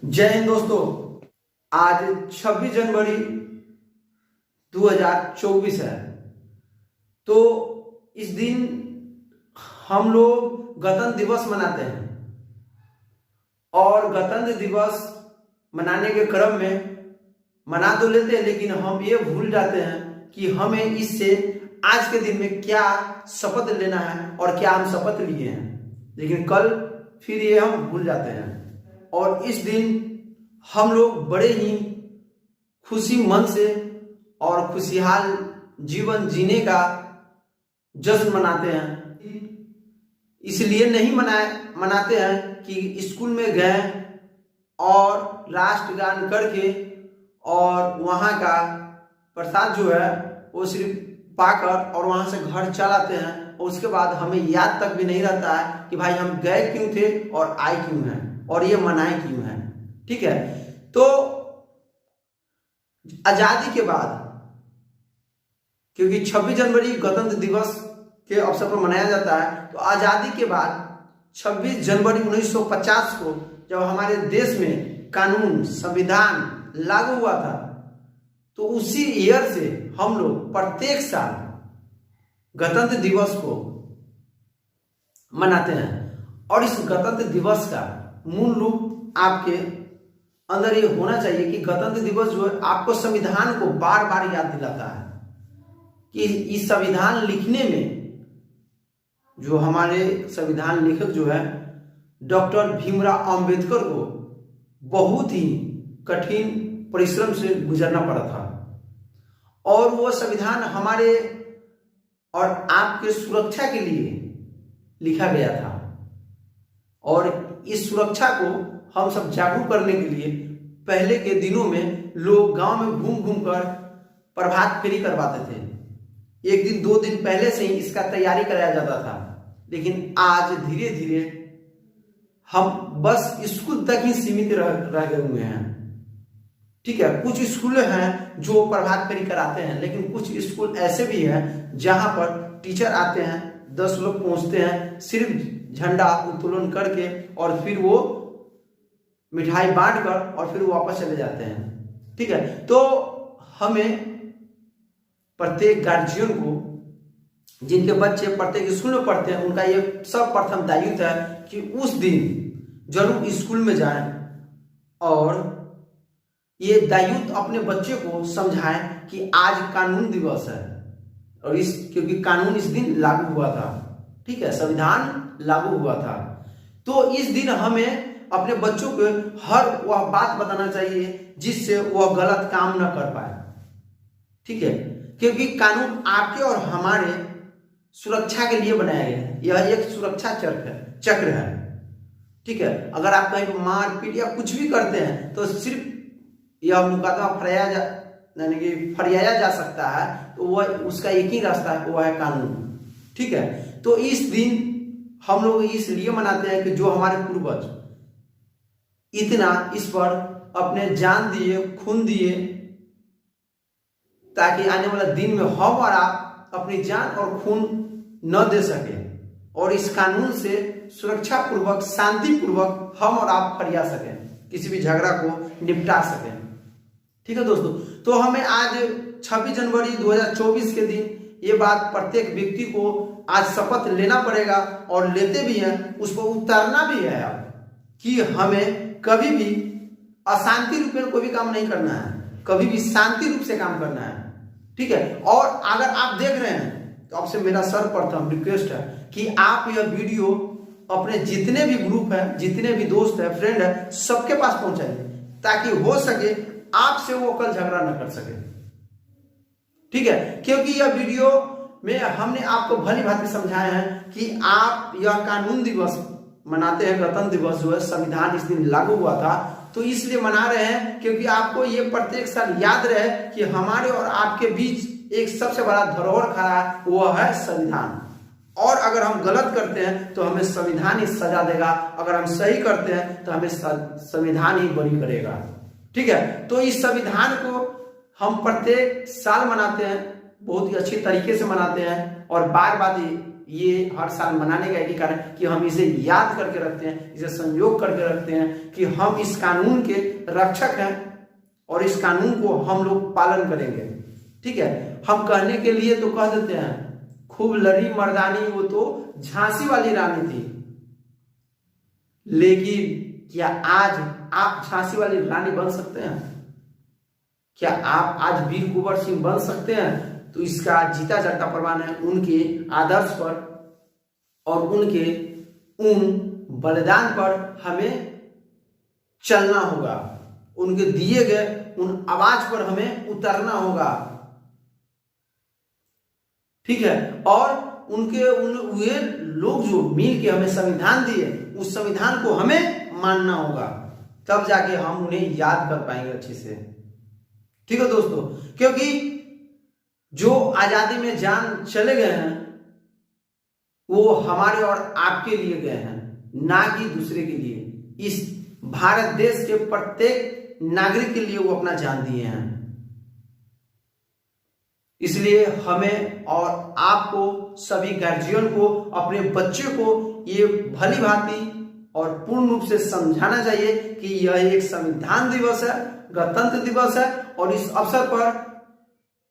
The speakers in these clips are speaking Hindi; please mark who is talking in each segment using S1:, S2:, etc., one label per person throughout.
S1: जय हिंद दोस्तों। आज 26 जनवरी 2024 है। तो इस दिन हम लोग गणतंत्र दिवस मनाते हैं और गणतंत्र दिवस मनाने के क्रम में मना तो लेते हैं, लेकिन हम ये भूल जाते हैं कि हमें इससे आज के दिन में क्या शपथ लेना है और क्या हम शपथ लिए हैं, लेकिन कल फिर ये हम भूल जाते हैं। और इस दिन हम लोग बड़े ही खुशी मन से और खुशहाल जीवन जीने का जश्न मनाते हैं। इसलिए नहीं मनाते हैं कि स्कूल में गए और राष्ट्रगान करके और वहाँ का प्रसाद जो है वो सिर्फ पाकर और वहाँ से घर चलाते हैं, और उसके बाद हमें याद तक भी नहीं रहता है कि भाई हम गए क्यों थे और आए क्यों हैं और ये मनाए क्यों हैं। ठीक है, तो आजादी के बाद, क्योंकि 26 जनवरी गणतंत्र दिवस के अवसर पर मनाया जाता है, तो आजादी के बाद 26 जनवरी 1950 को जब हमारे देश में कानून संविधान लागू हुआ था, तो उसी ईयर से हम लोग प्रत्येक साल गणतंत्र दिवस को मनाते हैं। और इस गणतंत्र दिवस का मूल रूप आपके अंदर ये होना चाहिए कि गणतंत्र दिवस जो है आपको संविधान को बार बार याद दिलाता है कि इस संविधान लिखने में जो हमारे संविधान लेखक जो है डॉक्टर भीमराव अंबेडकर को बहुत ही कठिन परिश्रम से गुजरना पड़ा था, और वो संविधान हमारे और आपके सुरक्षा के लिए लिखा गया था। और इस सुरक्षा को हम सब जागरूक करने के लिए पहले के दिनों में लोग गांव में घूम घूम कर प्रभात फेरी करवाते थे। एक दिन दो दिन पहले से ही इसका तैयारी कराया जाता था, लेकिन आज धीरे धीरे हम बस स्कूल तक ही सीमित रह गए हुए हैं। ठीक है, कुछ स्कूल हैं जो प्रभात फेरी कराते हैं, लेकिन कुछ स्कूल ऐसे भी हैं जहां पर टीचर आते हैं, 10 लोग पहुंचते हैं, सिर्फ झंडा उत्तोलन करके और फिर वो मिठाई बांटकर और फिर वापस चले जाते हैं। ठीक है, तो हमें प्रत्येक गार्जियन को जिनके बच्चे प्रत्येक स्कूल में पढ़ते हैं उनका ये सब प्रथम दायित्व है कि उस दिन जरूर स्कूल में जाएं और ये दायित्व अपने बच्चे को समझाएं कि आज कानून दिवस है, और क्योंकि कानून इस दिन लागू हुआ था। ठीक है, संविधान लागू हुआ था, तो इस दिन हमें अपने बच्चों को हर वह बात बताना चाहिए जिससे वह गलत काम न कर पाए। ठीक है, क्योंकि कानून आपके और हमारे सुरक्षा के लिए बनाया गया है, यह एक सुरक्षा चक्र है। ठीक है, अगर आप कहीं पर मारपीट या कुछ भी करते हैं तो सिर्फ यह मुकदमा फरियाया जा सकता है, तो वह उसका एक ही रास्ता है, वो है कानून। ठीक है, तो इस दिन हम लोग इसलिए मनाते हैं कि जो हमारे पूर्वज इतना इस पर अपने जान दिए, खून दिए, ताकि आने वाला दिन में हम और आप अपनी जान और खून न दे सके और इस कानून से सुरक्षा पूर्वक, शांति पूर्वक हम और आप फरिया सकें, किसी भी झगड़ा को निपटा सकें। ठीक है दोस्तों, तो हमें आज 26 जनवरी 2024 के दिन ये बात प्रत्येक व्यक्ति को आज शपथ लेना पड़ेगा, और लेते भी हैं, उस पर उतारना भी है अब कि हमें कभी भी अशांति रूप में कोई भी काम नहीं करना है, कभी भी शांति रूप से काम करना है। ठीक है, और अगर आप देख रहे हैं तो आपसे मेरा सर्वप्रथम रिक्वेस्ट है कि आप यह वीडियो अपने जितने भी ग्रुप है, जितने भी दोस्त है, फ्रेंड है, सबके पास पहुंचाइए, ताकि हो सके आपसे वो कल झगड़ा न कर सके। ठीक है, क्योंकि यह वीडियो में हमने आपको भली भांति समझाया है कि आप यह कानून दिवस मनाते हैं, गणतंत्र दिवस जो है संविधान इस दिन लागू हुआ था, तो इसलिए मना रहे हैं क्योंकि आपको ये प्रत्येक साल याद रहे कि हमारे और आपके बीच एक सबसे बड़ा धरोहर खड़ा है, वो है संविधान। और अगर हम गलत करते हैं तो हमें संविधान ही सजा देगा, अगर हम सही करते हैं तो हमें संविधान ही बरी करेगा। ठीक है, तो इस संविधान को हम प्रत्येक साल मनाते हैं, बहुत ही अच्छी तरीके से मनाते हैं, और बार बार ये हर साल मनाने का एक ही कारण कि हम इसे याद करके रखते हैं, इसे संयोग करके रखते हैं कि हम इस कानून के रक्षक हैं और इस कानून को हम लोग पालन करेंगे। ठीक है, हम कहने के लिए तो कह देते हैं खूब लड़ी मर्दानी वो तो झांसी वाली रानी थी, लेकिन क्या आज आप झांसी वाली रानी बन सकते हैं? क्या आप आज वीर कुंवर सिंह बन सकते हैं? तो इसका जीता जागता प्रमाण है उनके आदर्श पर और उनके उन बलिदान पर हमें चलना होगा, उनके दिए गए उन आवाज पर हमें उतरना होगा। ठीक है, और उनके वे लोग जो मिल के हमें संविधान दिए, उस संविधान को हमें मानना होगा, तब जाके हम उन्हें याद कर पाएंगे अच्छे से। ठीक है दोस्तों, क्योंकि जो आजादी में जान चले गए हैं वो हमारे और आपके लिए गए हैं, ना कि दूसरे के लिए। इस भारत देश के प्रत्येक नागरिक के लिए वो अपना जान दिए हैं। इसलिए हमें और आपको, सभी गार्जियन को, अपने बच्चे को ये भली भांति और पूर्ण रूप से समझाना चाहिए कि यह एक संविधान दिवस है, गणतंत्र दिवस है, और इस अवसर पर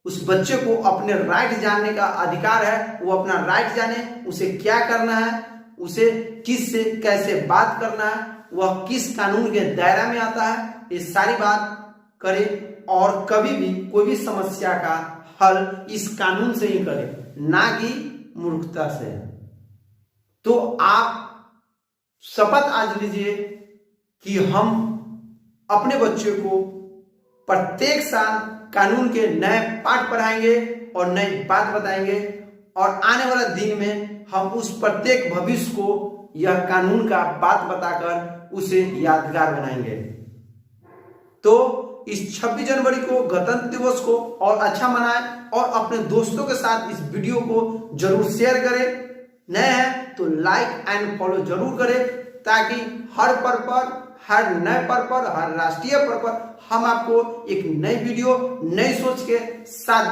S1: उस बच्चे को अपने राइट जानने का अधिकार है। वो अपना राइट जाने, उसे क्या करना है, उसे किस से कैसे बात करना है, वह किस कानून के दायरा में आता है, ये सारी बात करे और कभी भी कोई भी समस्या का हल इस कानून से ही करे, ना कि मूर्खता से। तो आप शपथ आज लीजिए कि हम अपने बच्चे को प्रत्येक साल कानून के नए पाठ पढ़ाएंगे और नई बात बताएंगे, और आने वाला दिन में हम उस प्रत्येक भविष्य को यह कानून का बात बताकर उसे यादगार बनाएंगे। तो इस 26 जनवरी को, गणतंत्र दिवस को और अच्छा मनाएं और अपने दोस्तों के साथ इस वीडियो को जरूर शेयर करें। नए हैं तो लाइक एंड फॉलो जरूर करें, ताकि हर पर्व पर, हर नए पर्व पर, हर राष्ट्रीय पर्व पर हम आपको एक नई वीडियो, नई सोच के साथ